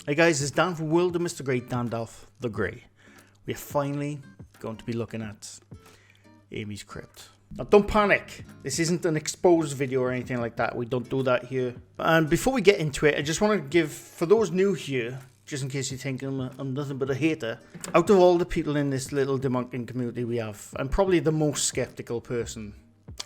Hey guys, it's Dan from World of Mr. Great, Dandalf the Grey. We're finally going to be looking at Amy's Crypt. Now don't panic, this isn't an exposed video or anything like that. We don't do that here. And before we get into it, I just want to give, for those new here, just in case you think I'm nothing but a hater, out of all the people in this little debunking community we have, I'm probably the most skeptical person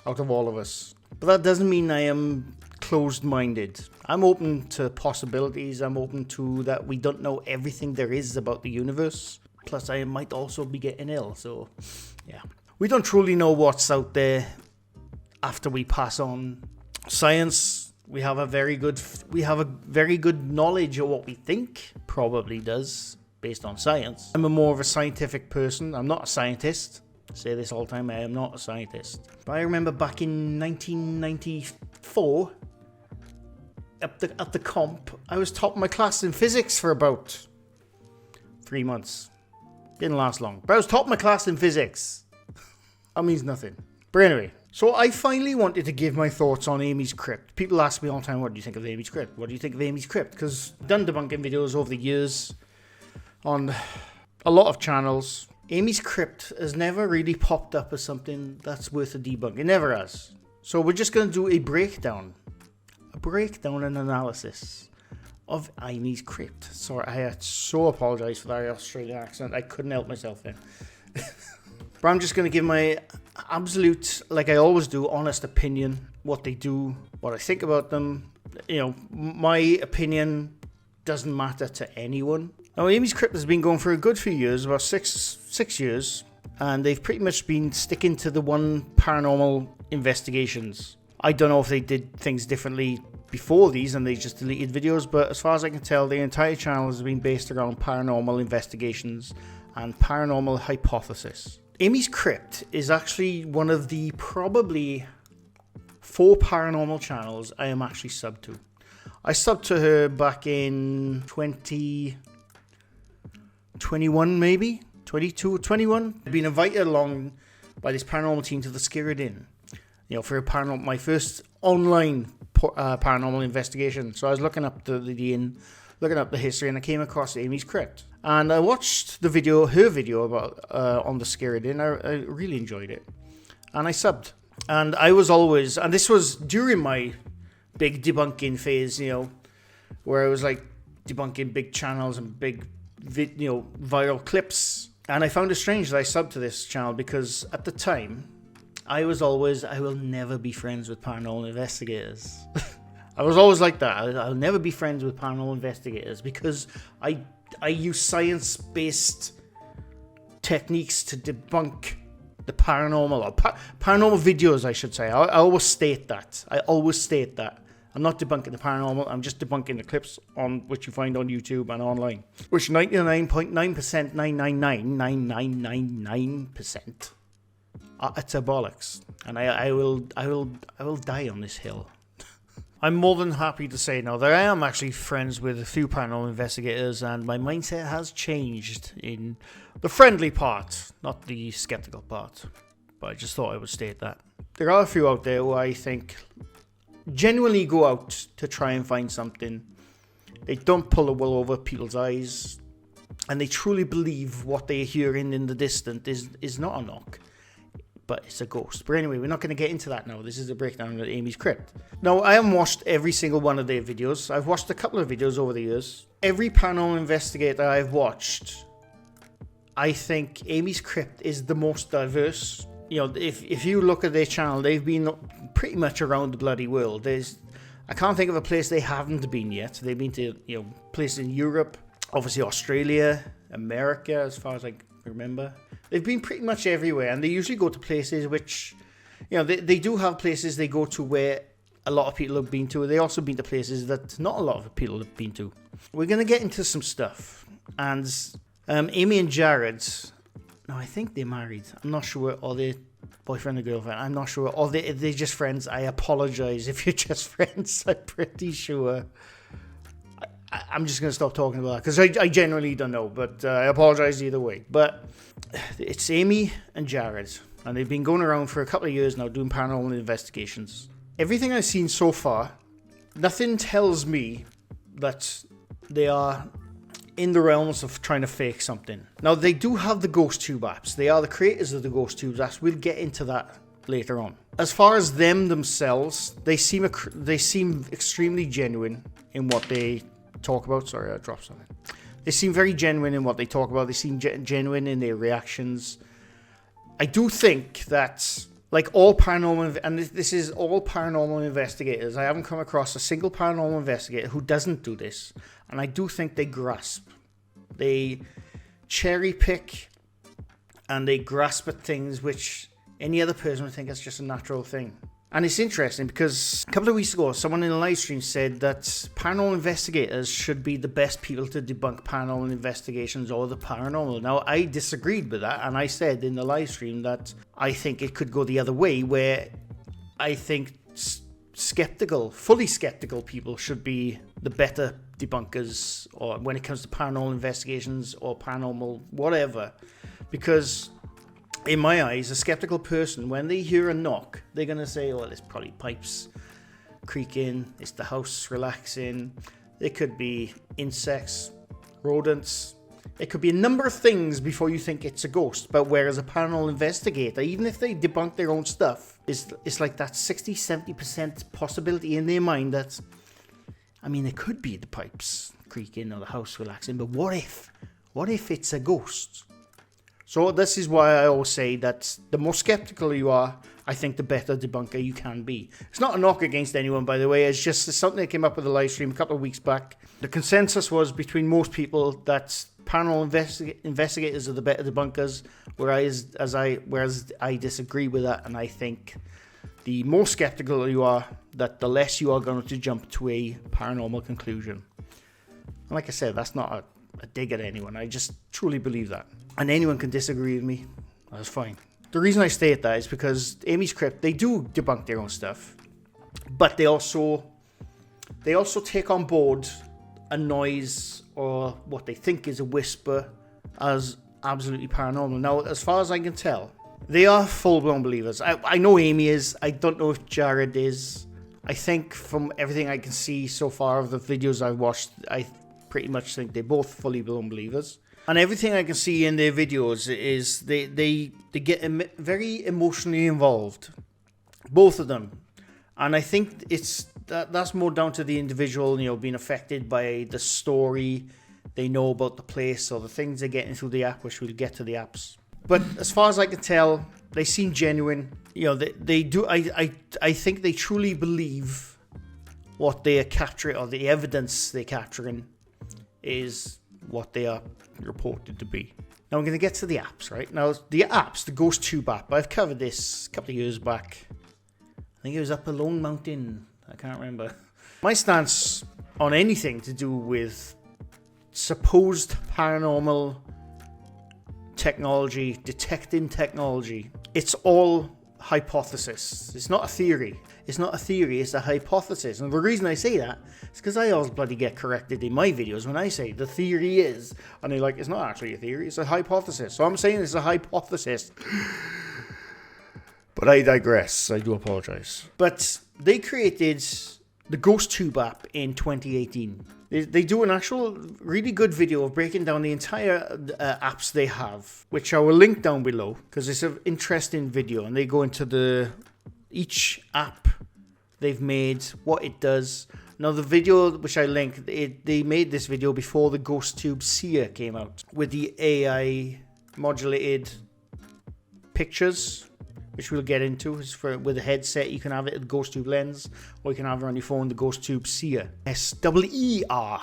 out of all of us. But that doesn't mean I am closed-minded. I'm open to possibilities. I'm open to that we don't know everything there is about the universe. Plus, I might also be getting ill, so yeah. We don't truly know what's out there after we pass on. Science, we have a very good knowledge of what we think probably does based on science. I'm more of a scientific person. I'm not a scientist. I say this all the time, I am not a scientist. But I remember back in 1994, at the comp, I was top of my class in physics for about 3 months. Didn't last long, but I was top of my class in physics. That means nothing. But anyway, so I finally wanted to give my thoughts on Amy's Crypt. People ask me all the time, what do you think of Amy's Crypt? What do you think of Amy's Crypt? Because I've done debunking videos over the years on a lot of channels. Amy's Crypt has never really popped up as something that's worth a debunk. It never has. So we're just going to do a breakdown and analysis of Amy's Crypt. Sorry, I so apologise for that Australian accent. I couldn't help myself there. But I'm just going to give my absolute, like I always do, honest opinion, what they do, what I think about them. You know, my opinion doesn't matter to anyone. Now, Amy's Crypt has been going for a good few years, about six years, and they've pretty much been sticking to the one paranormal investigations. I don't know if they did things differently before these and they just deleted videos, but as far as I can tell, the entire channel has been based around paranormal investigations and paranormal hypothesis. Amy's Crypt is actually one of the probably 4 paranormal channels I am actually subbed to. I subbed to her back in 2021, maybe 22 or 21. I've been invited along by this paranormal team to the Seer, you know, for a paranormal, my first online paranormal investigation. So I was looking up looking up the history, and I came across Amy's Crypt. And I watched her video about on the Seer. I really enjoyed it, and I subbed. And I was always, and this was during my big debunking phase, you know, where I was like debunking big channels and big, viral clips. And I found it strange that I subbed to this channel because at the time, I will never be friends with paranormal investigators. I was always like that. I'll never be friends with paranormal investigators because I use science-based techniques to debunk the paranormal, or paranormal videos, I should say. I always state that. I'm not debunking the paranormal, I'm just debunking the clips on which you find on YouTube and online. Which 99.9%, 9999999%, it's a bollocks. And I will die on this hill. I'm more than happy to say now that I am actually friends with a few paranormal investigators, and my mindset has changed in the friendly part, not the skeptical part. But I just thought I would state that. There are a few out there who I think genuinely go out to try and find something. They don't pull the wool over people's eyes, and they truly believe what they're hearing in the distance is not a knock, but it's a ghost. But anyway, we're not going to get into that now. This is a breakdown of Amy's Crypt. Now, I haven't watched every single one of their videos. I've watched a couple of videos over the years. Every paranormal investigator I've watched, I think Amy's Crypt is the most diverse. You know, if you look at their channel, they've been pretty much around the bloody world. I can't think of a place they haven't been yet. They've been to, places in Europe, obviously Australia, America, as far as I remember. They've been pretty much everywhere, and they usually go to places which, they do have places they go to where a lot of people have been to. They also been to places that not a lot of people have been to. We're going to get into some stuff, and Amy and Jared, no, I think they're married. I'm not sure, or they're boyfriend or girlfriend. I'm not sure, or they're just friends. I apologize if you're just friends. I'm pretty sure. I'm just going to stop talking about that because I genuinely don't know, but I apologize either way. But it's Amy and Jared, and they've been going around for a couple of years now doing paranormal investigations. Everything I've seen so far, nothing tells me that they are in the realms of trying to fake something. Now, they do have the GhostTube apps. They are the creators of the GhostTube apps. We'll get into that later on. As far as them themselves, they seem extremely genuine in what they talk about. Sorry, I dropped something. They seem very genuine in what they talk about. They seem genuine in their reactions. I do think that, like all paranormal, and this is all paranormal investigators, I haven't come across a single paranormal investigator who doesn't do this. And I do think they grasp. They cherry pick and they grasp at things which any other person would think is just a natural thing. And it's interesting because a couple of weeks ago, someone in a live stream said that paranormal investigators should be the best people to debunk paranormal investigations or the paranormal. Now, I disagreed with that, and I said in the live stream that I think it could go the other way, where I think fully skeptical people should be the better debunkers, or when it comes to paranormal investigations or paranormal whatever, because in my eyes, a skeptical person, when they hear a knock, they're going to say, oh, it's probably pipes creaking, it's the house relaxing, it could be insects, rodents, it could be a number of things before you think it's a ghost. But whereas a paranormal investigator, even if they debunk their own stuff, it's like that 60-70% possibility in their mind that, I mean, it could be the pipes creaking or the house relaxing, but what if it's a ghost? So this is why I always say that the more skeptical you are, I think the better debunker you can be. It's not a knock against anyone, by the way. It's just something that came up with a live stream a couple of weeks back. The consensus was between most people that paranormal investigators are the better debunkers, whereas I disagree with that, and I think the more skeptical you are, that the less you are going to jump to a paranormal conclusion. And like I said, that's not a dig at anyone. I just truly believe that. And anyone can disagree with me. That's fine. The reason I state that is because Amy's Crypt, they do debunk their own stuff, but they also take on board a noise or what they think is a whisper as absolutely paranormal. Now, as far as I can tell, they are full-blown believers. I know Amy is. I don't know if Jared is. I think from everything I can see so far of the videos I've watched, I pretty much think they're both fully blown believers. And everything I can see in their videos is they get very emotionally involved, both of them. And I think that's more down to the individual, being affected by the story they know about the place or the things they're getting through the app, which we'll get to the apps. But as far as I can tell, they seem genuine. They do. I think they truly believe what they are capturing, or the evidence they're capturing is what they are reported to be. Now I'm going to get to the apps, right? Now the apps, the GhostTube app, I've covered this a couple of years back. I think it was up a Lone Mountain. I can't remember. My stance on anything to do with supposed paranormal technology, detecting technology, it's all hypothesis. It's not a theory. It's not a theory, it's a hypothesis. And the reason I say that is because I always bloody get corrected in my videos when I say the theory is, and they're like, it's not actually a theory, it's a hypothesis. So I'm saying it's a hypothesis. But I digress. I do apologize. But they created the GhostTube app in 2018. They do an actual really good video of breaking down the entire apps they have, which I will link down below because it's an interesting video, and they go into each app they've made, what it does. Now the video which I linked, they made this video before the GhostTube Seer came out with the AI modulated pictures, which we'll get into. With a headset, you can have it at the GhostTube Lens, or you can have it on your phone, the GhostTube Seer. SEER.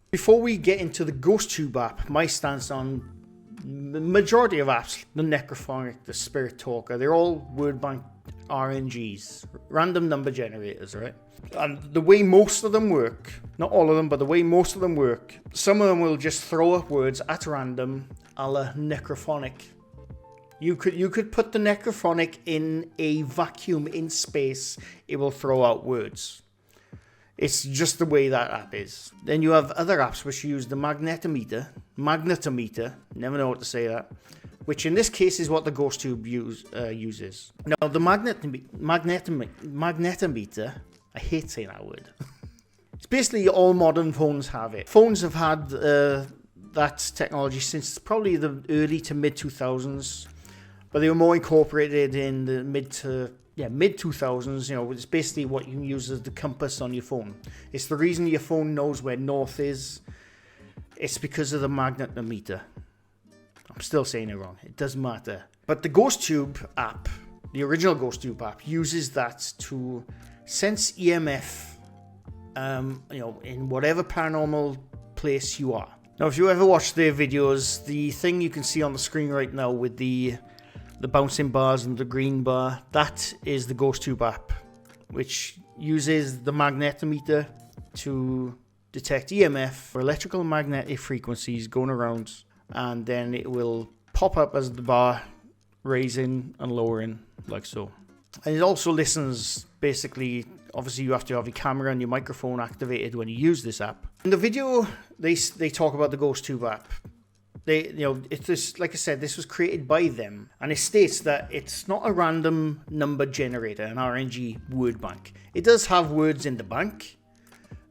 Before we get into the GhostTube app, my stance on the majority of apps, the Necrophonic, the Spirit Talker, they're all word bank RNGs, random number generators, right? And the way most of them work, not all of them, but the way most of them work, some of them will just throw up words at random, a la Necrophonic. You could put the Necrophonic in a vacuum in space, it will throw out words. It's just the way that app is. Then you have other apps which use the magnetometer, never know what to say that, which in this case is what the GhostTube uses. Now the magnetometer, I hate saying that word. It's basically all modern phones have it. Phones have had that technology since probably the early to mid 2000s, but they were more incorporated in the mid 2000s. You know, it's basically what you can use as the compass on your phone. It's the reason your phone knows where north is. It's because of the magnetometer. I'm still saying it wrong. It doesn't matter. But the GhostTube app, the original GhostTube app, uses that to sense EMF, in whatever paranormal place you are. Now, if you ever watch their videos, the thing you can see on the screen right now with the bouncing bars and the green bar, that is the GhostTube app, which uses the magnetometer to detect EMF or electrical magnetic frequencies going around, and then it will pop up as the bar raising and lowering, like so. And it also listens, basically, obviously you have to have your camera and your microphone activated when you use this app. In the video, they talk about the GhostTube app. It's just, like I said, this was created by them, and it states that it's not a random number generator, an RNG word bank. It does have words in the bank.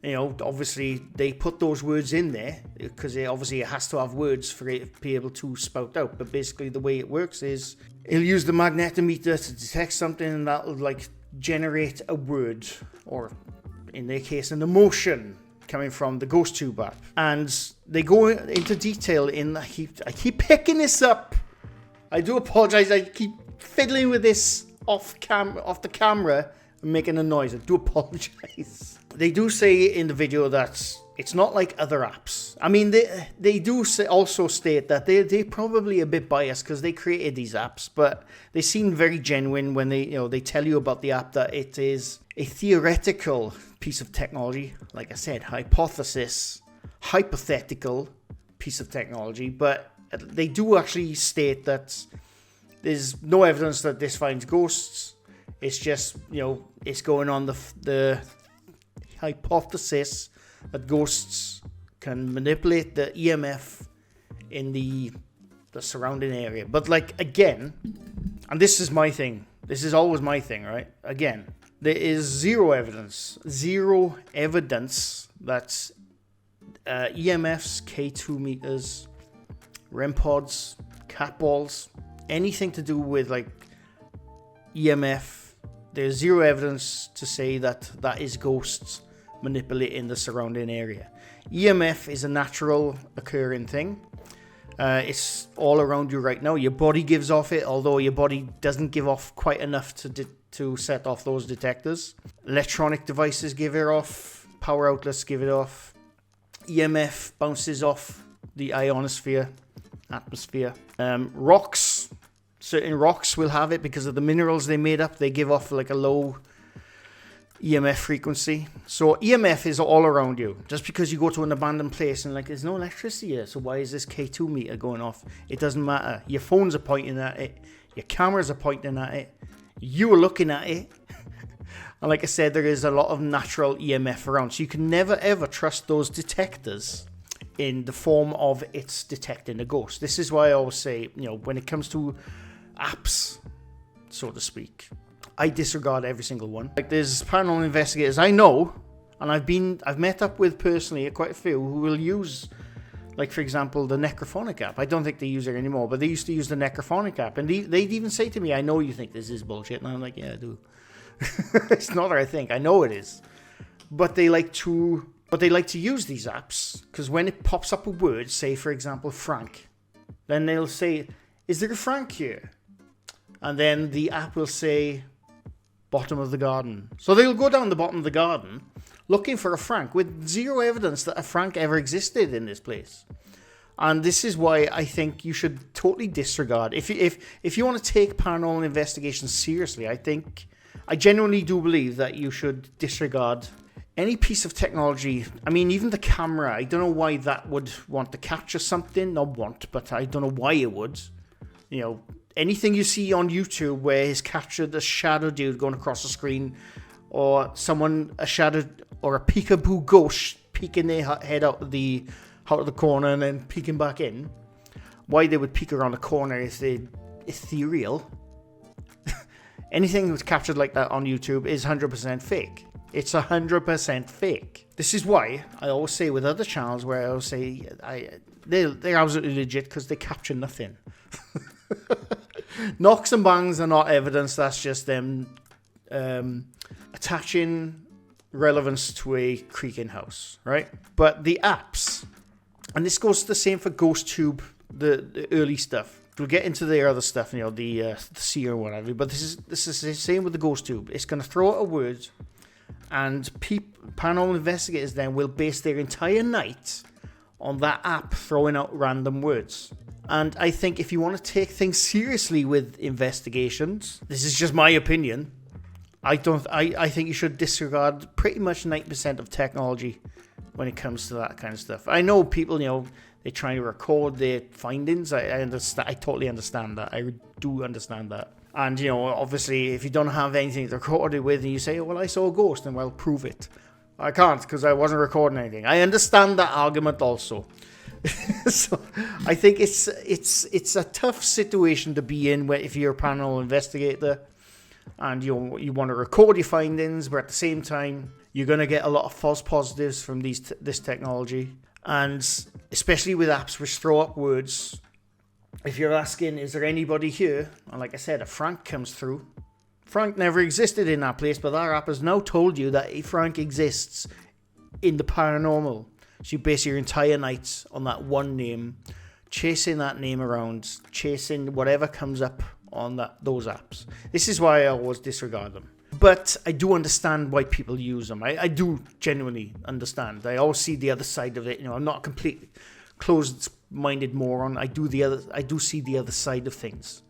You know, obviously they put those words in there because it has to have words for it to be able to spout out. But basically the way it works is it'll use the magnetometer to detect something, and that'll like generate a word, or in their case an emotion, coming from the GhostTube app. And they go into detail I keep picking this up. I do apologize. I keep fiddling with this off the camera and making a noise. I do apologize. They do say in the video that it's not like other apps. I mean, they do also state that they're probably a bit biased because they created these apps, but they seem very genuine when they tell you about the app, that it is a theoretical piece of technology. Like I said, hypothetical piece of technology, but they do actually state that there's no evidence that this finds ghosts. It's just, it's going on the hypothesis that ghosts can manipulate the EMF in the surrounding area. But like, again, and this is my thing, this is always my thing, right? Again, there is zero evidence that EMFs, K2 meters, REM pods, cat balls, anything to do with like EMF, there's zero evidence to say that is ghosts manipulating the surrounding area. EMF is a natural occurring thing. It's all around you right now. Your body gives off it, although your body doesn't give off quite enough to set off those detectors. Electronic devices give it off. Power outlets give it off. EMF bounces off the ionosphere, atmosphere. Certain rocks will have it because of the minerals they made up. They give off like a low EMF frequency. So EMF is all around you. Just because you go to an abandoned place and like there's no electricity here, so why is this K2 meter going off? It doesn't matter. Your phones are pointing at it. Your cameras are pointing at it. You are looking at it. And like I said, there is a lot of natural EMF around. So you can never ever trust those detectors in the form of it's detecting a ghost. This is why I always say, when it comes to apps, so to speak, I disregard every single one. Like, there's paranormal investigators I know, and I've met up with personally quite a few who will use, like, for example, the Necrophonic app. I don't think they use it anymore, but they used to use the Necrophonic app, and they'd even say to me, "I know you think this is bullshit," and I'm like, "Yeah, I do." It's not that I think, I know it is, but they like to use these apps because when it pops up a word, say for example Frank, then they'll say, "Is there a Frank here?" And then the app will say bottom of the garden. So they'll go down the bottom of the garden looking for a Frank with zero evidence that a Frank ever existed in this place. And this is why I think you should totally disregard. If you want to take paranormal investigations seriously, I genuinely do believe that you should disregard any piece of technology. I mean, even the camera. I don't know why that would want to capture something. But I don't know why it would. Anything you see on YouTube where he's captured a shadow dude going across the screen, or a shadow or a peekaboo ghost peeking their head out of the corner and then peeking back in. Why they would peek around the corner is they're ethereal. Anything that's captured like that on YouTube is 100% fake. It's 100% fake. This is why I always say with other channels where I always say they're absolutely legit because they capture nothing. Knocks and bangs are not evidence. That's just them attaching relevance to a creaking house, right? But the apps, and this goes the same for GhostTube, the early stuff. We'll get into the other stuff, the Seer or whatever. But this is the same with the GhostTube. It's going to throw out a word, and paranormal investigators then will base their entire night on that app throwing out random words. And I think if you want to take things seriously with investigations, this is just my opinion, I think you should disregard pretty much 90% of technology when it comes to that kind of stuff. I know people, they try to record their findings. I understand. I totally understand that. I do understand that. And, obviously, if you don't have anything to record it with and you say, oh, well, I saw a ghost, then well, prove it. I can't because I wasn't recording anything. I understand that argument also. So I think it's a tough situation to be in where if you're a paranormal investigator and you want to record your findings, but at the same time you're going to get a lot of false positives from this technology, and especially with apps which throw up words. If you're asking, is there anybody here? And like I said, a Frank comes through. Frank never existed in that place, but our app has now told you that a Frank exists in the paranormal. So you base your entire night on that one name, chasing that name around, chasing whatever comes up on those apps. This is why I always disregard them. But I do understand why people use them. I do genuinely understand. I always see the other side of it. I'm not a complete closed-minded moron. I do see the other side of things.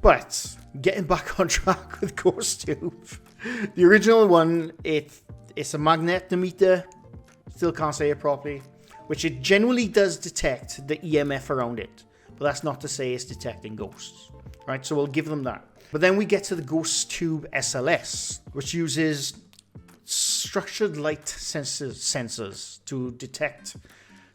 But getting back on track with GhostTube, the original one, it's a magnetometer. Still can't say it properly, which it generally does detect the EMF around it, but that's not to say it's detecting ghosts, right? So we'll give them that. But then we get to the GhostTube SLS, which uses structured light sensors to detect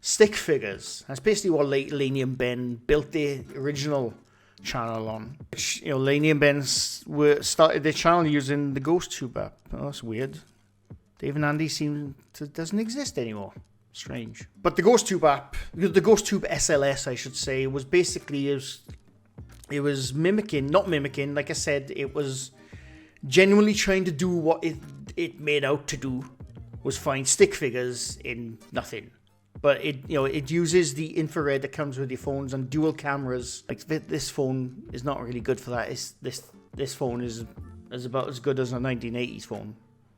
stick figures. That's basically what Laney and Ben built their original channel on. Which, Laney and Ben started their channel using the GhostTube app. Oh, that's weird. Dave and Andy doesn't exist anymore. Strange. But the GhostTube app, the GhostTube SLS, I should say, was basically, it was not mimicking, like I said, it was genuinely trying to do what it made out to do, was find stick figures in nothing. But it uses the infrared that comes with your phones and dual cameras. Like this phone is not really good for that. This phone is about as good as a 1980s phone.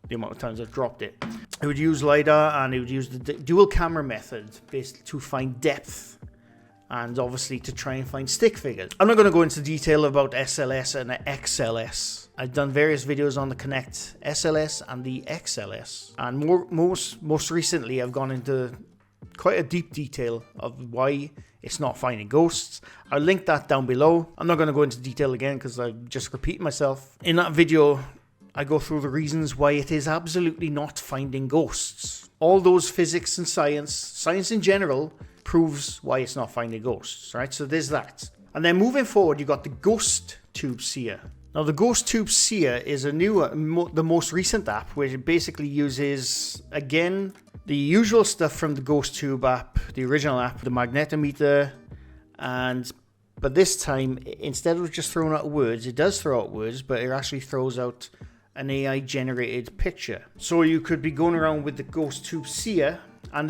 The amount of times I've dropped it. It would use LiDAR and it would use the dual camera method basically to find depth and obviously to try and find stick figures. I'm not going to go into detail about SLS and XLS. I've done various videos on the Connect SLS and the XLS. And most recently I've gone into quite a deep detail of why it's not finding ghosts. I'll link that down below. I'm not going to go into detail again because I just repeat myself. In that video, I go through the reasons why it is absolutely not finding ghosts. All those physics and science in general, proves why it's not finding ghosts, right? So there's that. And then moving forward, you've got the GhostTube Seer. Now, the GhostTube Seer is the most recent app, which it basically uses, again, the usual stuff from the GhostTube app, the original app, the magnetometer, but this time, instead of just throwing out words, it does throw out words, but it actually throws out an AI-generated picture. So you could be going around with the GhostTube Seer, and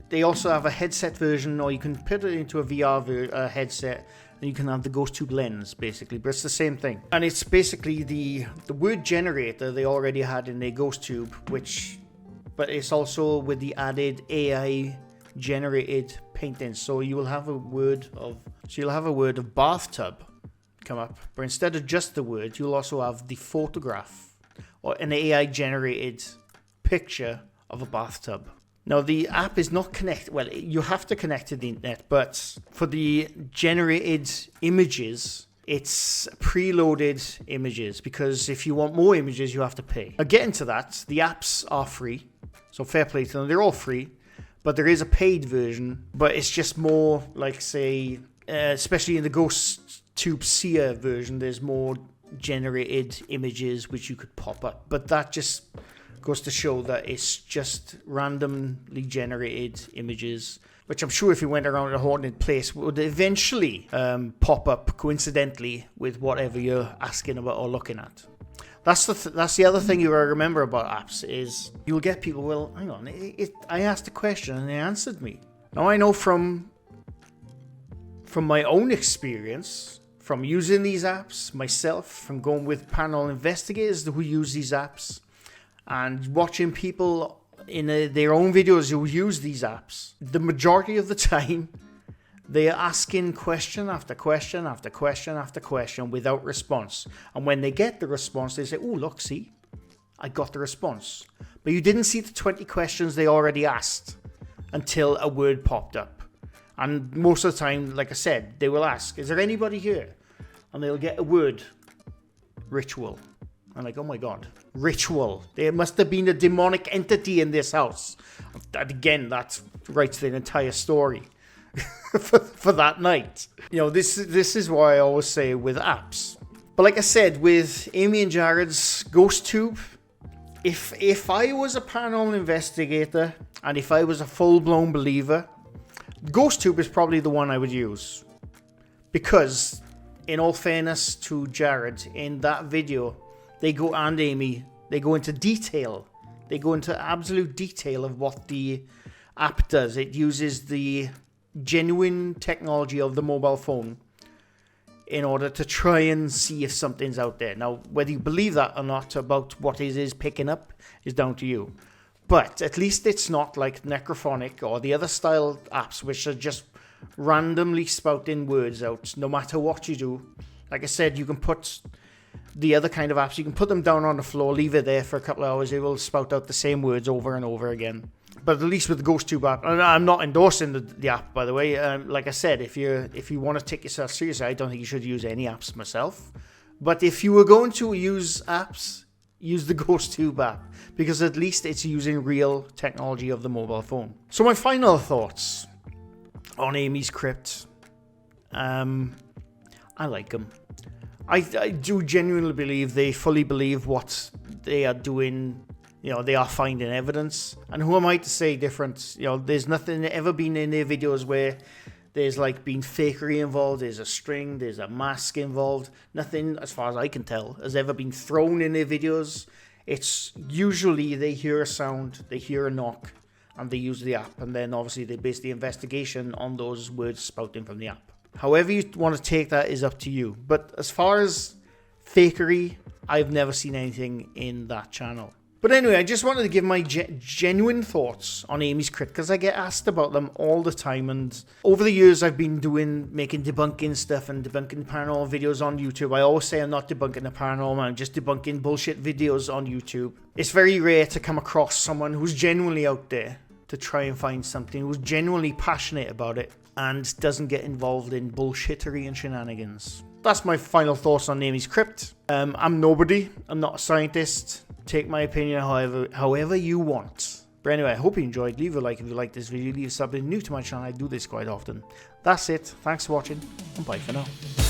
they also have a headset version, or you can put it into a VR headset, and you can have the GhostTube lens, basically, but it's the same thing. And it's basically the word generator they already had in their GhostTube, but it's also with the added AI-generated paintings. So you'll have a word of bathtub come up, but instead of just the word, you'll also have the photograph or an AI-generated picture of a bathtub. Now, the app is not connected. Well, you have to connect to the internet, but for the generated images, it's preloaded images, because if you want more images, you have to pay. Now, getting to that, the apps are free, so fair play to them. They're all free, but there is a paid version, but it's just more like, say, especially in the GhostTube Seer version, there's more generated images which you could pop up, but that just Goes to show that it's just randomly generated images, which I'm sure if you went around a haunted place would eventually pop up coincidentally with whatever you're asking about or looking at. That's the other thing you gotta remember about apps is you'll get people, well, hang on, I asked a question and they answered me. Now I know from my own experience, from using these apps myself, from going with paranormal investigators who use these apps, and watching people in their own videos who use these apps, the majority of the time, they are asking question after question after question after question without response. And when they get the response, they say, oh, look, see, I got the response. But you didn't see the 20 questions they already asked until a word popped up. And most of the time, like I said, they will ask, is there anybody here? And they'll get a word, ritual. I'm like, oh my God, ritual. There must have been a demonic entity in this house. And again, that writes the entire story for that night. You know, this is why I always say with apps. But like I said, with Amy and Jared's GhostTube, if I was a paranormal investigator and if I was a full-blown believer, GhostTube is probably the one I would use. Because, in all fairness to Jared, in that video, and Amy, they go into detail. They go into absolute detail of what the app does. It uses the genuine technology of the mobile phone in order to try and see if something's out there. Now, whether you believe that or not about what it is picking up is down to you. But at least it's not like Necrophonic or the other style apps which are just randomly spouting words out no matter what you do. Like I said, you can put the other kind of apps, you can put them down on the floor, leave it there for a couple of hours, it will spout out the same words over and over again. But at least with the GhostTube app, and I'm not endorsing the app, by the way. Like I said, if you want to take yourself seriously, I don't think you should use any apps myself. But if you were going to use apps, use the GhostTube app, because at least it's using real technology of the mobile phone. So my final thoughts on Amy's Crypt. I like them. I do genuinely believe they fully believe what they are doing. You know, they are finding evidence. And who am I to say different? You know, there's nothing ever been in their videos where there's like been fakery involved. There's a string, there's a mask involved. Nothing, as far as I can tell, has ever been thrown in their videos. It's usually they hear a sound, they hear a knock, and they use the app. And then obviously they base the investigation on those words spouting from the app. However you want to take that is up to you. But as far as fakery, I've never seen anything in that channel. But anyway, I just wanted to give my genuine thoughts on Amy's Crypt because I get asked about them all the time. And over the years, I've been making debunking stuff and debunking paranormal videos on YouTube. I always say I'm not debunking the paranormal, I'm just debunking bullshit videos on YouTube. It's very rare to come across someone who's genuinely out there to try and find something, who's genuinely passionate about it and doesn't get involved in bullshittery and shenanigans. That's my final thoughts on Amy's Crypt. I'm nobody. I'm not a scientist. Take my opinion however you want. But anyway, I hope you enjoyed. Leave a like if you like this video. Leave a sub if you're new to my channel. I do this quite often. That's it. Thanks for watching, and bye for now.